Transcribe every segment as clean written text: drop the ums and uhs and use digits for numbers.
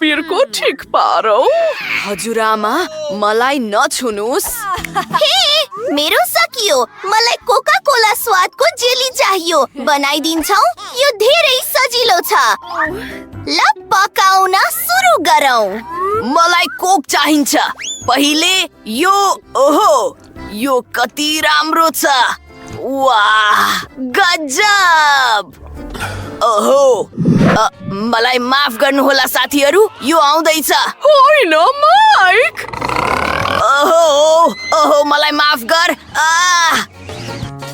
पिरको ठिक पारौ। हजुरआमा, मलाई नछुनुस्। हे, मेरो सकियो। मलाई कोका कोला स्वादको जेली चाहियो। बनाइदिन्छौ? यो धेरै सजिलो छ। ल पकाउन सुरु गरौँ। मलाई कोक चाहिन्छ। पहिले यो, ओहो, यो कति राम्रो छ। वाह, गजब। ओहो, मलाई माफ गर्नुहोला साथीहरू, यो आउँदैछ। होइन माइक। ओहो, ओहो, मलाई माफ गर।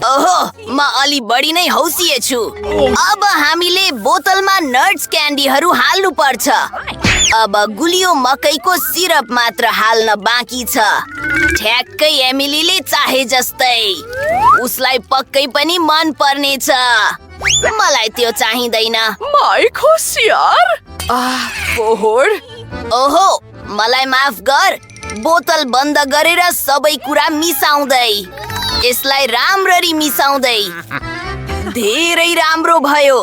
ओहो, म अलि बढी नै हौसिए छु। अब हामीले बोतलमा नट्स क्यान्डीहरू हाल्नु पर्छ। अब गुलियो मकैको सिरप मात्र हाल्न बाँकी छ। ठ्याक्कै एमिलीले चाहे जस्तै। उसलाई पक्कै पनि मन पर्नेछ। मलाई त्यो चाहिँदैन। माइक होसियार। फोहोर। ओहो, मलाई माफ गर। बोतल बन्द गरेर सबै कुरा मिसाउँदै। यसलाई राम्ररी मिसाउँदै। धेरै राम्रो भयो।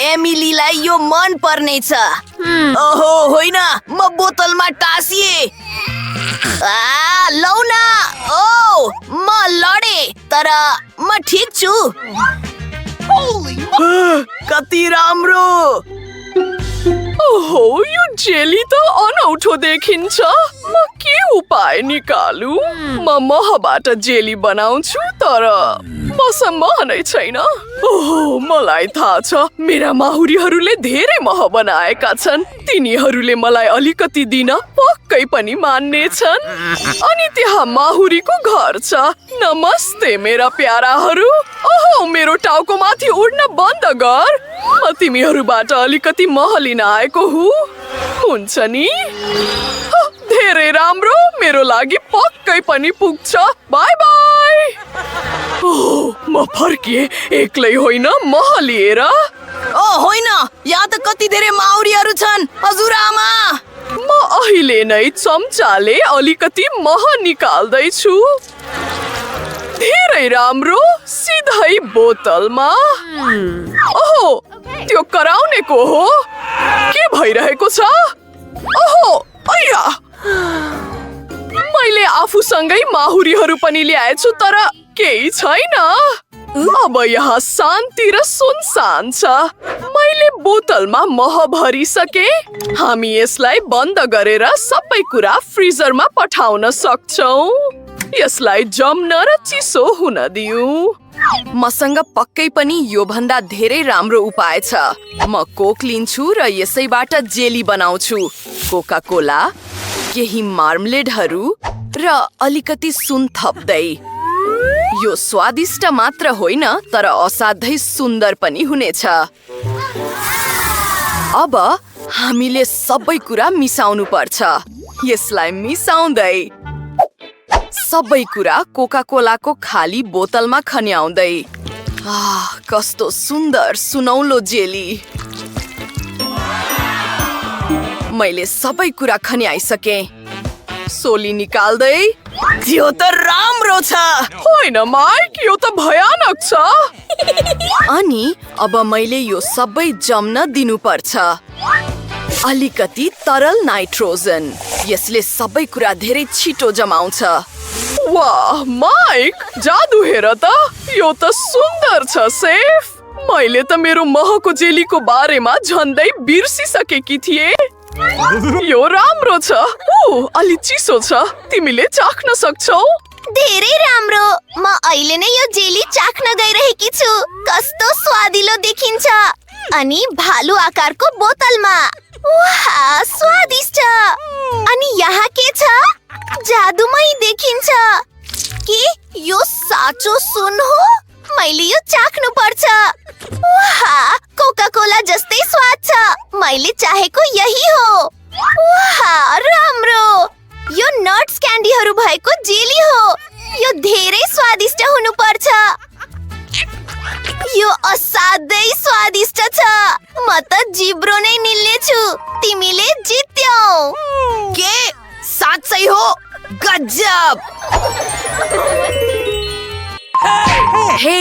एमिलीलाई यो मन पर्नेछ। ओहो होइन, म बोतलमा टाँसिए। लौ न। ओ, म लडे, तर म ठिक छु। कति राम्रो। ओहो, यो जेली त अनौठो देखिन्छ। म के उपाय निकालु? म महबाट जेली बनाउँछु, तर मसँग मह नै छैन। ओहो, मलाई थाहा छ, मेरा माहुरीहरूले धेरै मह बनाएका छन्। तिनीहरूले मलाई अलिकति दिन पक्कै पनि मान्नेछन्। अनि त्यहाँ माहुरीको घर छ। नमस्ते मेरा प्याराहरू। ओहो, मेरो टाउको माथि उड्न बन्द गर। म तिमीहरूबाट अलिकति मह लिन आएको हुँ। हुन्छ नि? धेरै राम्रो, मेरो लागि पक्कै पनि पुग्छ। By by. ओह, म फर्किए, एक्लै होइन मह लिएर। ओ होइन, यहाँ त कति धेरै माउरीहरू छन्। हजुरआमा, म अहिले नै चम्चाले अलिकति मह निकाल्दैछु। धेरै राम्रो, सिधै बोतलमा। ओहो, त्यो कराउनेको हो। के भइरहेको छ? ओहो, अय्या, मैले आफूसँगै माहुरीहरू पनि ल्याएछु, तर केही छैन। अब यहाँ शान्ति र सुनसान छ। मैले बोतलमा मह भरिसके। हामी यसलाई बन्द गरेर सबै कुरा फ्रिजरमा पठाउन सक्छौँ। यसलाई जम्न र चिसो हुन दिऊ। मसँग पक्कै पनि यो भन्दा धेरै राम्रो उपाय छ। म कोक लिन्छु र यसैबाट जेली बनाउँछु। कोका कोला, केही मार्मलेडहरू र अलिकति सुन थप्दै। यो स्वादिष्ट मात्र होइन, तर असाध्यै सुन्दर पनि हुनेछ। अब हामीले सबै कुरा मिसाउनु पर्छ। यसलाई मिसाउँदै सबै कुरा कोका कोलाको खाली बोतलमा खन्याउँदै। कस्तो सुन्दर सुनौलो जेली। मैले सबै कुरा खन्याइसके। सोली निकाल्दै। यो त राम्रो छ। होइन माइक, यो त भयानक छ। अनि अब मैले यो सबै जम्न दिनुपर्छ। अलिकति तरल नाइट्रोजन। यसले सबै कुरा धेरै छिटो जमाउँछ। वाह माइक, जादु हेर त। यो त सुन्दर छ सेफ। मैले त मेरो महको जेलीको बारेमा झन्डै बिर्सिसकेकी थिएँ। यो राम्रो छ। अलि चिसो छ। तिमीले चाख्न सक्छौ? धेरै राम्रो। म अहिले नै यो जेली चाख्न गइरहेकी छु। कस्तो स्वादिलो देखिन्छ। अनि भालु आकारको बोतलमा। वाह, स्वादिष्ट। अनि यहाँ के छ? जादुमय देखिन्छ। के यो साँचो सुन हो? मैले यो चाख्नु पर्छ। वाह, कोका कोला जस्तै स्वाद छ। मैले चाहेको यही हो। वाह, राम्रो। यो नट्स क्यान्डीहरू भएको जेली हो। यो धेरै स्वादिष्ट हुनुपर्छ। यो असाध्यै स्वादिष्ट छ। म त जिब्रो नै निल्नेछु। तिमीले जित्यौ। के साँच्चै हो? गजब। हे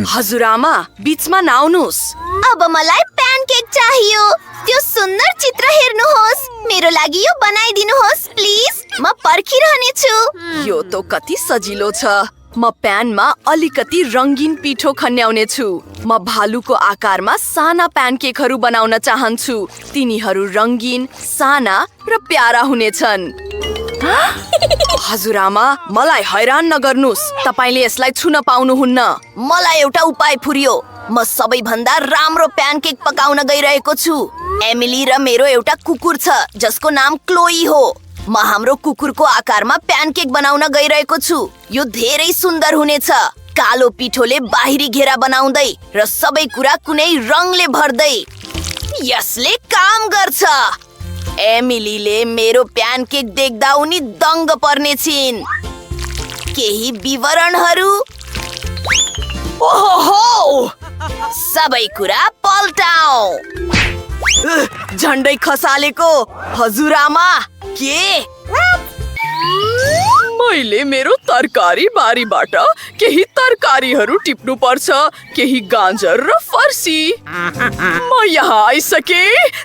हजुरआमा बीचमा नआउनुहोस्। अब मलाई प्यानकेक चाहियो। त्यो सुन्दर चित्र हेर्नुहोस्। मेरो लागि यो बनाइदिनुहोस् प्लिज। म पर्खिरहनेछु। यो त कति सजिलो छ। म प्यानमा अलिकति रङ्गीन पिठो खन्याउने छु। म भालुको आकारमा साना प्यानकेकहरू बनाउन चाहन्छु। तिनीहरू रङ्गीन, साना र प्यारा हुनेछन्। हजुरआमा मलाई हैरान नगर्नुहोस्। तपाईले यसलाई छुन पाउनुहुन्न। मलाई एउटा उपाय फुर्यो। म सबैभन्दा राम्रो प्यानकेक पकाउन गइरहेको छु। एमिली र मेरो एउटा कुकुर छ जसको नाम क्लोई हो। म हाम्रो कुकुरको आकारमा प्यानकेक बनाउन गइरहेको छु। यो धेरै सुन्दर हुनेछ। कालो पिठोले बाहिरी घेरा बनाउँदै र सबै कुरा कुनै रङले भर्दै। यसले काम गर्छ। एमिलीले मेरो प्यानकेक देख्दा उनी दङ्ग पर्ने छिन्। केही विवरणहरू। ओहो, सबै कुरा पल्टाऊ। झन्डै खसालेको। हजुरआमा के? मैले मेरो तरकारी बारीबाट केही तरकारीहरू टिप्नु पर्छ। केही गाजर र फर्सी। म यहाँ आइसके।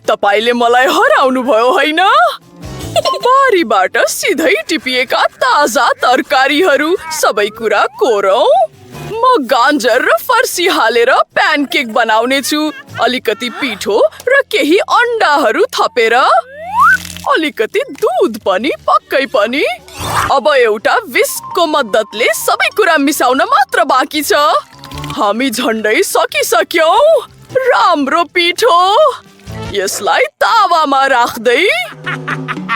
तपाईले मलाई हराउनु भयो हैन? बारीबाट सिधै टिपिएका ताजा तरकारीहरू सबै कुरा कोरौं। म गाजर र फर्सी हालेर प्यानकेक बनाउने छु। अलिकति पिठो र केही अन्डाहरू थपेर अलिकति दूध पनि पक्कै पनि। अब एउटा विस्कको मद्दतले सबै कुरा मिसाउन मात्र बाँकी छ। हामी झन्डै सकिसक्यौं। राम्रो पिठो। यसलाई तावामा राख्दै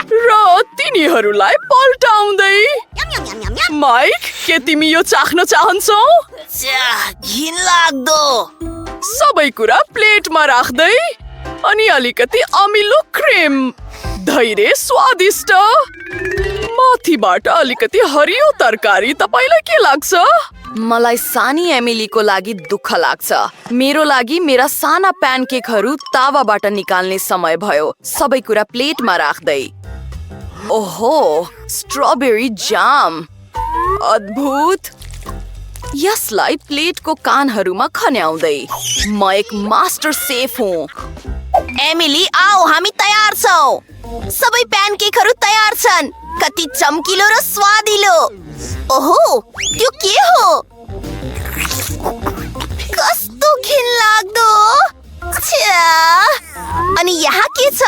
र तिनीहरूलाई पल्टाउँदै। माइक, के तिमी यो चाख्न चाहन्छौ? घिनलाग्दो। सबै कुरा प्लेटमा राख्दै अनि अलिकति अमिलो क्रिम। धेरै स्वादिष्ट। माथिबाट अलिकति हरियो तरकारी। तपाईलाई के लाग्छ? मलाई सानी एमिलीको लागि दुःख लाग्छ। मेरो लागि मेरा साना प्यानकेकहरू तावाबाट निकाल्ने समय भयो। सबै कुरा प्लेटमा राख्दै। ओहो, स्ट्रबेरी जाम। अद्भुत। यसलाई प्लेटको कानहरूमा खन्याउँदै। म एक मास्टर शेफ हुँ। एमिली, आओ, हामी तयार छौँ। सबै प्यानकेकहरू तयार छन्। कति चम्किलो र स्वादिलो। ओहो, त्यो के हो? कस्तो घिनलाग्दो। अनि यहाँ के छ?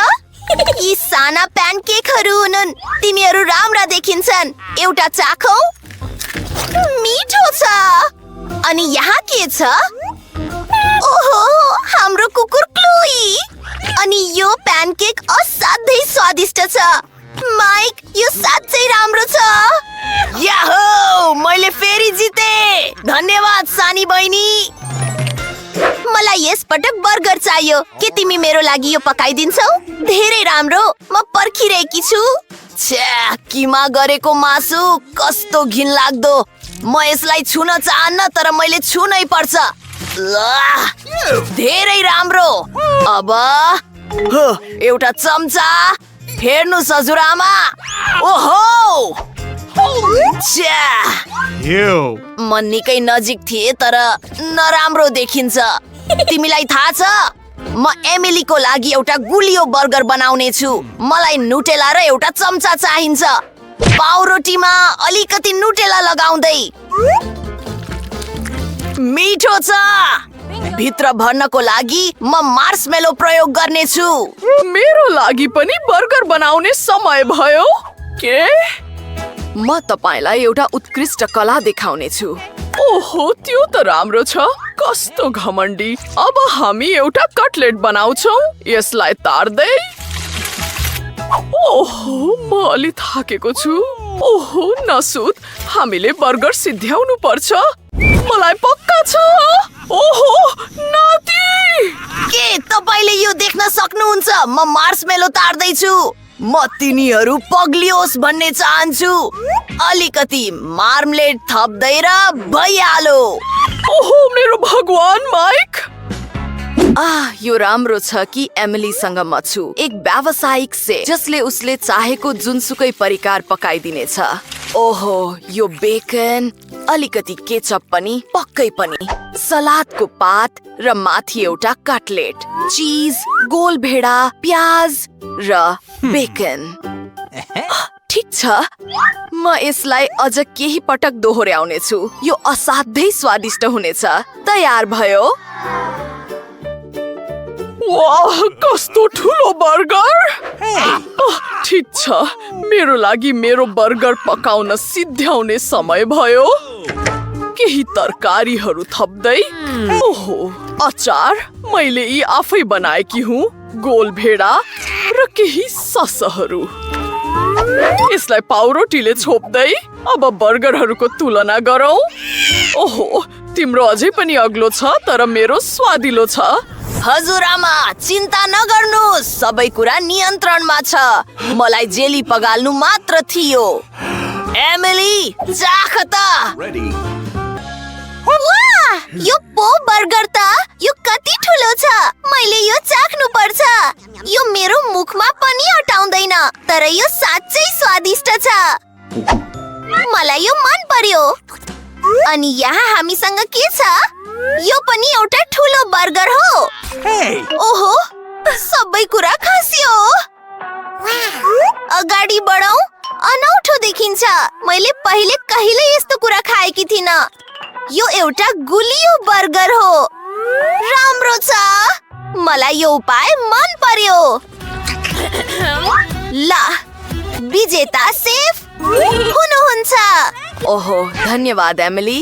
यी साना प्यानकेकहरू हुन्। तिनीहरू राम्रा देखिन्छन्। एउटा चाखौ। मिठो छ। अनि यहाँ के छ? ओहो, हाम्रो कुकुर क्लोई। अनि यो प्यानकेक असाध्यै स्वादिष्ट छ। माइक, यो साँच्चै राम्रो छ। याहो, मैले फेरि जिते। धन्यवाद सानी बहिनी। मलाई यस पटक बर्गर चाहियो। के तिमी मेरो लागि यो पकाइदिन्छौ? धेरै राम्रो। म पर्खिरहेकी छु। छ्या, किमा गरेको मासु कस्तो घिनलाग्दो। म यसलाई छुन चाहन्न तर मैले छुनै पर्छ। धेरै राम्रो। अब एउटा चम्चा। हेर्नुहोस् हजुरआमा। ओहो, म निकै नजिक थिएँ तर नराम्रो देखिन्छ। तिमीलाई थाहा छ, म एमिलीको लागि एउटा गुलियो बर्गर बनाउने छु। मलाई नुटेला र एउटा चम्चा चाहिन्छ। पाउरोटीमा अलिकति नुटेला लगाउँदै। मिठो छ। भित्र भर्नको लागि म मार्समेलो प्रयोग गर्नेछु। मेरो लागि पनि बर्गर बनाउने समय भयो। के? म तपाईलाई एउटा उत्कृष्ट कला देखाउने छु। ओहो, त्यो त राम्रो छ। कस्तो घमण्डी। अब हामी एउटा कटलेट बनाउँछौ। यसलाई तार्दै। ओहो, म अलि थाकेको छु। ओहो, नसुत। हामीले बर्गर सिद्ध्याउनु पर्छ। मलाई पक्का छ। ओहो, नाति। के तपाईले यो देख्न सक्नुहुन्छ? म मार्समेलो तार्दै छु। म तिनीहरू पग्लियोस् भन्ने चाहन्छु। अलिकति मार्मलेड थप्दै र भइहाल्यो। ओहो, मेरो भगवान माइक। यो राम्रो छ कि एमिलीसँग म छु। एक व्यावसायिक से जसले उसले चाहेको जुनसुकै परिकार पकाइदिनेछ। ओहो यो बेकन, अलिकति केचप पनि, पक्कै पनि, सलादको पात र माथि एउटा कटलेट, चीज, गोल भेडा, प्याज र बेकन। ठिक छ, म यसलाई अझ केही पटक दोहोर्याउने छु। यो असाध्यै स्वादिष्ट हुनेछ। तयार भयो। वाह, कस्तो ठुलो बर्गर! ठिक छ, मेरो लागि मेरो बर्गर पकाउन सिद्ध्याउने समय भयो। केही तरकारीहरू थप्दै, ओहो, अचार मैले यी आफै बनाएकी हुँ, गोल भेडा र केही ससहरू। यसलाई पाउरोटीले छोप्दै अब बर्गरहरूको तुलना गरौँ। ओहो, तिम्रो अझै पनि अग्लो छ, तर मेरो स्वादिलो छ। हजुरआमा, चिन्ता नगर्नुहोस्, सबै कुरा नियन्त्रणमा छ। मलाई जेली पगाल्नु मात्र थियो। एमिली, चाख त। वाह, यो पो बर्गर त यो कति ठुलो छ। मैले यो चाख्नु पर्छ। यो मेरो मुखमा पनि अटाउँदैन, तर यो साँच्चै स्वादिष्ट छ। मलाई यो मन पर्यो। अनि यहाँ हामीसँग के छ? यो पनि एउटा ठुलो बर्गर हो। ओहो, सबै कुरा खस्यो। अगाडि बढौं, अनौठो देखिन्छ। मैले पहिले कहिले यस्तो कुरा खाएकी थिइन। यो एउटा गुलियो बर्गर हो। राम्रो छ। मलाई यो उपाय मन पर्यो। ल, विजेता सेफ हुनुहुन्छ। ओहो, धन्यवाद एमिली।